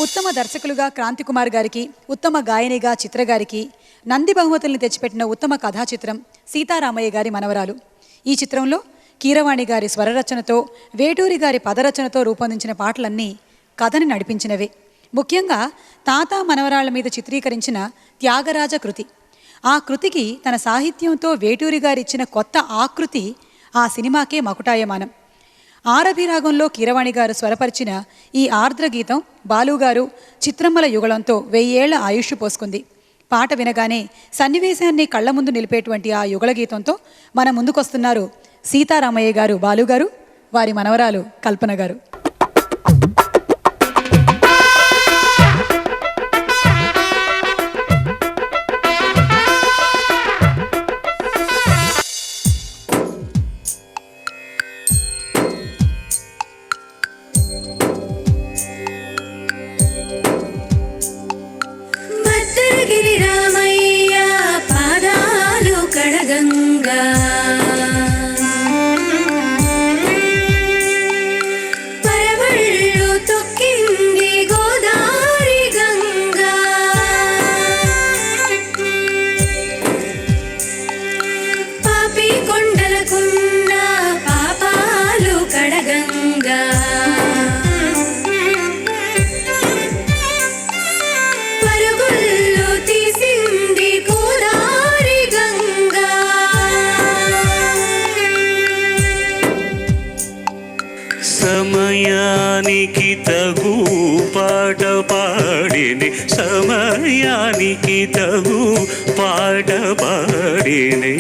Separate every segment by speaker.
Speaker 1: ఉత్తమ దర్శకులుగా క్రాంతి కుమార్ గారికి, ఉత్తమ గాయనిగా చిత్ర గారికి నంది బహుమతుల్ని తెచ్చిపెట్టిన ఉత్తమ కథా చిత్రం సీతారామయ్య గారి మనవరాలు. ఈ చిత్రంలో కీరవాణి గారి స్వరరచనతో, వేటూరి గారి పదరచనతో రూపొందించిన పాటలన్నీ కథని నడిపించినవే. ముఖ్యంగా తాత మనవరాళ్ల మీద చిత్రీకరించిన త్యాగరాజ కృతి. ఆ కృతికి తన సాహిత్యంతో వేటూరి గారు ఇచ్చిన కొత్త ఆకృతి ఆ సినిమాకే మకుటాయమానం. ఆరభిరాగంలో కీరవాణి గారు స్వరపరిచిన ఈ ఆర్ద్ర గీతం బాలుగారు చిత్రమ్మల యుగళంతో 1000 ఏళ్ల ఆయుష్ పోసుకుంది. పాట వినగానే సన్నివేశాన్ని కళ్ల ముందు నిలిపేటువంటి ఆ యుగళ గీతంతో మన ముందుకొస్తున్నారు సీతారామయ్య గారు, బాలుగారు, వారి మనవరాలు కల్పన గారు.
Speaker 2: సమయానికి తగు పాట పాడిని, సమయానికి తగు పాట పాడిని.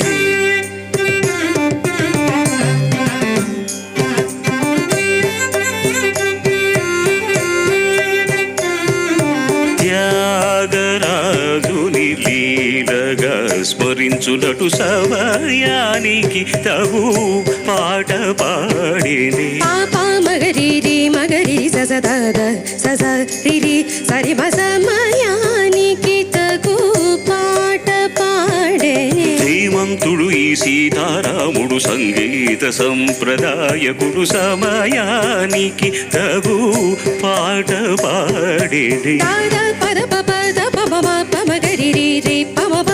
Speaker 2: త్యాగరాజుని లీలగా స్మరించునటు సమయానికి తగు పాట పాడిని.
Speaker 3: మగరి మగరి ససదాద ససరి సరి సమయానికి తగు పాట పాడే.
Speaker 2: ధీమంతుడు ఈ సీతారాముడు సంగీత సంప్రదాయకుడు, సమయానికి తగు పాట పాడేది.
Speaker 3: పద పద పమ మగరి రి పమ ప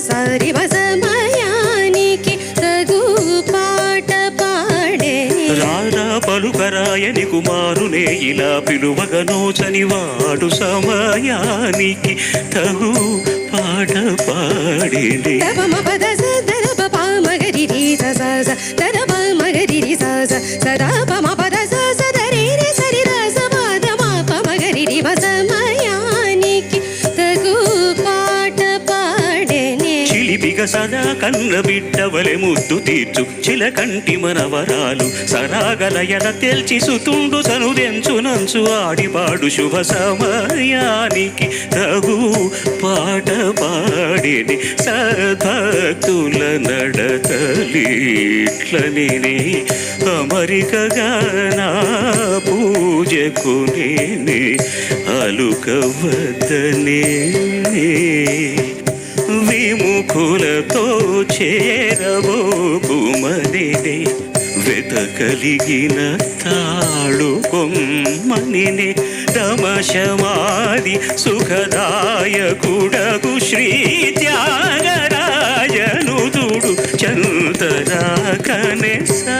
Speaker 3: సరి సమయానికి తగు పాట పాడే.
Speaker 2: రాధా పలుకరాయని కుమారునే ఇలా పిలువగనోచని వాడు, సమయానికి తగు పాట పాడేది.
Speaker 3: మగరి రి స మగరి రి సదా పమ పద సరి సరి సద మగరి రి సమయానికి తగు పాట పాడేనే.
Speaker 2: చిలిపిగ సదా కన్న బిడ్డవలె ముద్దు తీర్చు చిలకంటి మనవరాలు, సరాగలయన తెల్చి సుతుండు సనుదెంచునంచు ఆడిపాడు శుభ సమయానికి తగు పాట పాడేది. సద్భక్తుల నడతలిట్లని అమరికగా నా పూజకు నేనే అలుకవద్దనే. విముఖులతో చేరబోకుమనే వెతకలిగిన తాడు కొమ్మనినే. తమశమాది సుఖదాయకుడగు శ్రీ త్యాగరాజనుదుడు చంతరా కనెసా.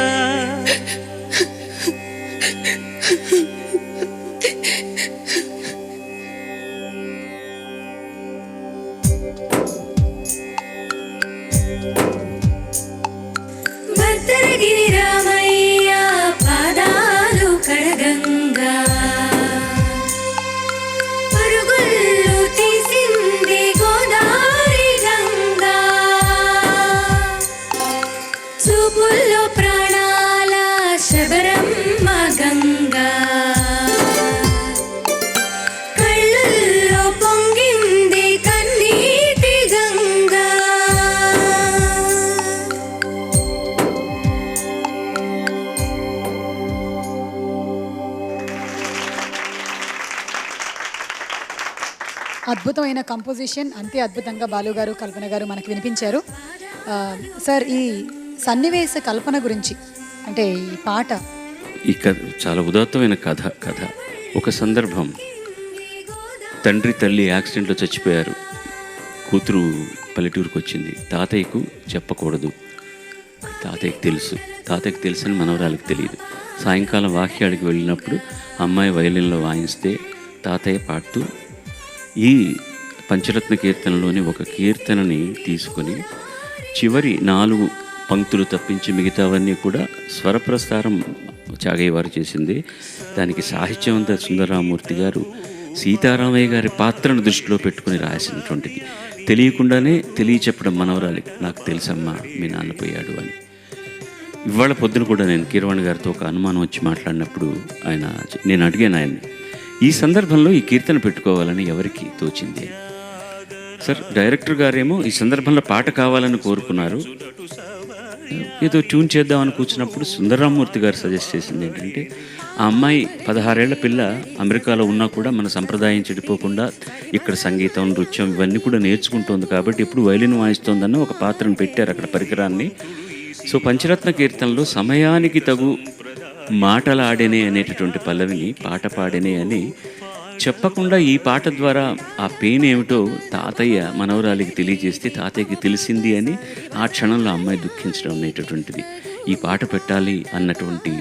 Speaker 1: అద్భుతమైన కంపోజిషన్, అంతే అద్భుతంగా బాలుగారు, కల్పన గారు మనకు వినిపించారు. సార్, ఈ సన్నివేశ కల్పన గురించి, అంటే ఈ పాట
Speaker 4: ఈ కథ చాలా ఉదాత్తమైన కథ. ఒక సందర్భం తండ్రి తల్లి యాక్సిడెంట్లో చచ్చిపోయారు. కూతురు పల్లెటూరుకు వచ్చింది. తాతయ్యకు చెప్పకూడదు, తాతయ్యకి తెలుసు. తాతయ్యకి తెలుసని మనవరాలకు తెలియదు. సాయంకాలం వాక్యాడికి వెళ్ళినప్పుడు అమ్మాయి వయలిన్లో వాయిస్తే తాతయ్య పాడుతూ ఈ పంచరత్న కీర్తనలోని ఒక కీర్తనని తీసుకొని చివరి 4 పంక్తులు తప్పించి మిగతావన్నీ కూడా స్వరప్రస్తారం చాగయ్య వారు చేసింది. దానికి సాహిత్యవంత సుందరరామూర్తి గారు సీతారామయ్య గారి పాత్రను దృష్టిలో పెట్టుకుని రాసినటువంటిది. తెలియకుండానే తెలియచెప్పడం మనవరాలి, నాకు తెలుసమ్మా మీ నాన్న పోయాడు అని. ఇవాళ పొద్దున కూడా నేను కీరవాణి గారితో ఒక అనుమానం వచ్చి మాట్లాడినప్పుడు నేను అడిగాను ఆయన్ని, ఈ సందర్భంలో ఈ కీర్తన పెట్టుకోవాలని ఎవరికి తోచింది? సార్, డైరెక్టర్ గారేమో ఈ సందర్భంలో పాట కావాలని కోరుకున్నారు. ఏదో ట్యూన్ చేద్దామని కూర్చున్నప్పుడు సుందరరామూర్తి గారు సజెస్ట్ చేసింది ఏంటంటే, ఆ అమ్మాయి 16 ఏళ్ల పిల్ల అమెరికాలో ఉన్నా కూడా మన సంప్రదాయం చెడిపోకుండా ఇక్కడ సంగీతం, నృత్యం ఇవన్నీ కూడా నేర్చుకుంటోంది కాబట్టి ఇప్పుడు వైలిన్ వాయిస్తోందన్న ఒక పాత్రను పెట్టారు అక్కడ, పరికరాన్ని. సో పంచరత్న కీర్తనలో సమయానికి తగు మాటలాడేనే అనేటటువంటి పల్లవిని పాట పాడేనే అని చెప్పకుండా ఈ పాట ద్వారా ఆ పెయిన్ ఏమిటో తాతయ్య మనవరాలికి తెలియజేస్తే తాతయ్యకి తెలిసింది అని ఆ క్షణంలో అమ్మాయి దుఃఖించడం అనేటటువంటిది. ఈ పాట పెట్టాలి అన్నటువంటి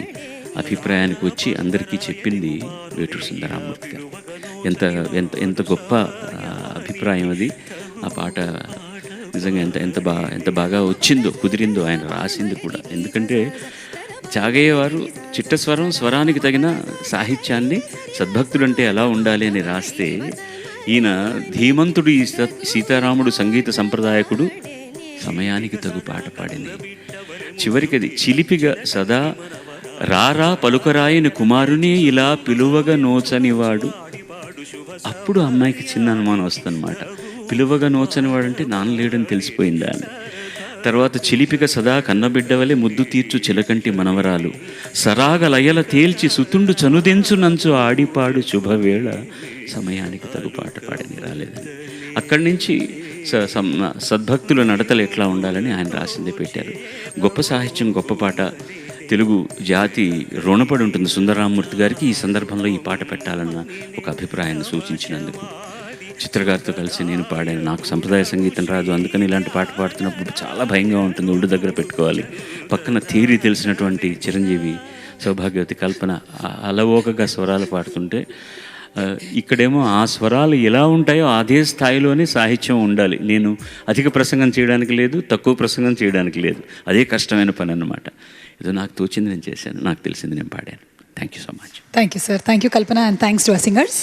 Speaker 4: అభిప్రాయానికి వచ్చి అందరికీ చెప్పింది వేటూరి సుందరరామూర్తి గారు. ఎంత ఎంత ఎంత గొప్ప అభిప్రాయం అది. ఆ పాట నిజంగా ఎంత బాగా వచ్చిందో, కుదిరిందో, ఆయన రాసింది కూడా. ఎందుకంటే చాగయ్య వారు చిట్టస్వరం, స్వరానికి తగిన సాహిత్యాన్ని, సద్భక్తుడంటే ఎలా ఉండాలి అని రాస్తే, ఈయన ధీమంతుడు, ఈ సీతారాముడు సంగీత సంప్రదాయకుడు, సమయానికి తగు పాట పాడింది. చివరికి అది చిలిపిగా సదా రారా పలుకరాయని కుమారుని ఇలా పిలువగా నోచనివాడు. అప్పుడు అమ్మాయికి చిన్న అనుమానం వస్తుందన్నమాట. పిలువగా నోచనివాడంటే నాన్న లేడని తెలిసిపోయిందా అని. తర్వాత చిలిపిక సదా కన్నబిడ్డవలే ముద్దు తీర్చు చిలకంటి మనవరాలు, సరాగ లయల తేల్చి సుతుండు చనుదెంచు నంచు ఆడిపాడు శుభవేళ, సమయానికి తగు పాట పాడని రాలేదని. అక్కడి నుంచి సద్భక్తుల నడతలు ఎట్లా ఉండాలని ఆయన రాసిందే పెట్టారు. గొప్ప సాహిత్యం, గొప్ప పాట. తెలుగు జాతి రుణపడి ఉంటుంది సుందరరామూర్తి గారికి. ఈ సందర్భంలో ఈ పాట పెట్టాలన్న ఒక అభిప్రాయాన్ని సూచించినందుకు చిత్రగారితో కలిసి నేను పాడాను. నాకు సంప్రదాయ సంగీతం రాదు, అందుకని ఇలాంటి పాట పాడుతున్నప్పుడు చాలా భయంగా ఉంటుంది. ఒళ్ళు దగ్గర పెట్టుకోవాలి. పక్కన థియరీ తెలిసినటువంటి చిరంజీవి, సౌభాగ్యవతి, కల్పన అలవోకగా స్వరాలు పాడుతుంటే, ఇక్కడేమో ఆ స్వరాలు ఎలా ఉంటాయో అదే స్థాయిలోనే సాహిత్యం ఉండాలి. నేను అధిక ప్రసంగం చేయడానికి లేదు, తక్కువ ప్రసంగం చేయడానికి లేదు. అదే కష్టమైన పని అన్నమాట. ఏదో నాకు తోచింది నేను చేశాను, నాకు తెలిసింది నేను పాడాను. Thank you so much.
Speaker 1: Thank you sir. Thank you Kalpana, and thanks to our singers.